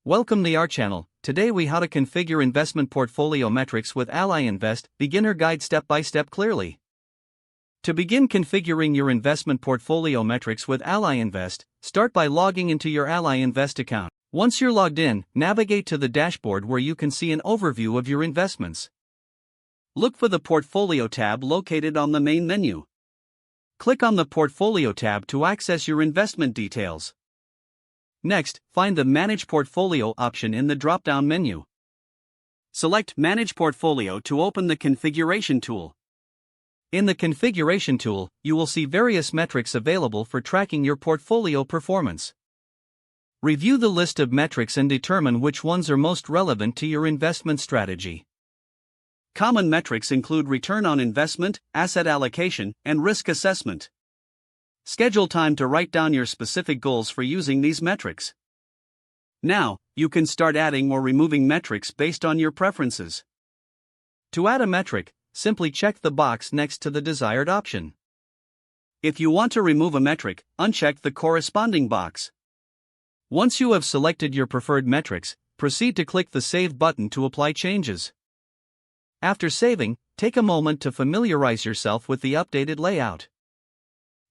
Welcome to our channel. Today we how to configure investment portfolio metrics with Ally Invest, beginner guide step by step clearly. To begin configuring your investment portfolio metrics with Ally Invest, start by logging into your Ally Invest account. Once you're logged in, navigate to the dashboard where you can see an overview of your investments. Look for the Portfolio tab located on the main menu. Click on the Portfolio tab to access your investment details. Next, find the Manage Portfolio option in the drop-down menu. Select Manage Portfolio to open the Configuration tool. In the Configuration tool, you will see various metrics available for tracking your portfolio performance. Review the list of metrics and determine which ones are most relevant to your investment strategy. Common metrics include return on investment, asset allocation, and risk assessment. Schedule time to write down your specific goals for using these metrics. Now, you can start adding or removing metrics based on your preferences. To add a metric, simply check the box next to the desired option. If you want to remove a metric, uncheck the corresponding box. Once you have selected your preferred metrics, proceed to click the Save button to apply changes. After saving, take a moment to familiarize yourself with the updated layout.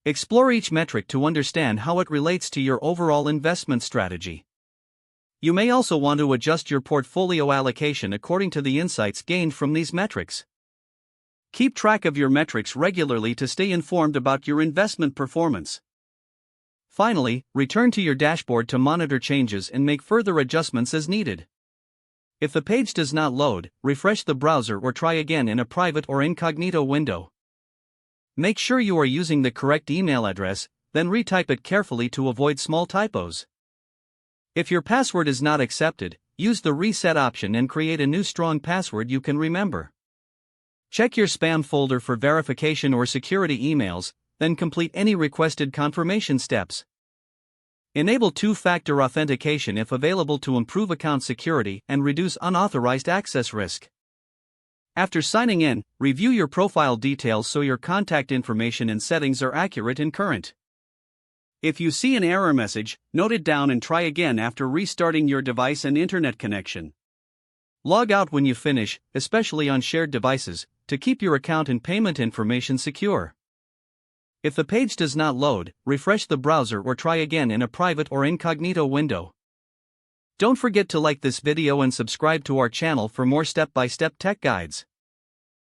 Explore each metric to understand how it relates to your overall investment strategy. You may also want to adjust your portfolio allocation according to the insights gained from these metrics. Keep track of your metrics regularly to stay informed about your investment performance. Finally, return to your dashboard to monitor changes and make further adjustments as needed. If the page does not load, refresh the browser or try again in a private or incognito window. Make sure you are using the correct email address, then retype it carefully to avoid small typos. If your password is not accepted, use the reset option and create a new strong password you can remember. Check your spam folder for verification or security emails, then complete any requested confirmation steps. Enable two-factor authentication if available to improve account security and reduce unauthorized access risk. After signing in, review your profile details so your contact information and settings are accurate and current. If you see an error message, note it down and try again after restarting your device and internet connection. Log out when you finish, especially on shared devices, to keep your account and payment information secure. If the page does not load, refresh the browser or try again in a private or incognito window. Don't forget to like this video and subscribe to our channel for more step-by-step tech guides.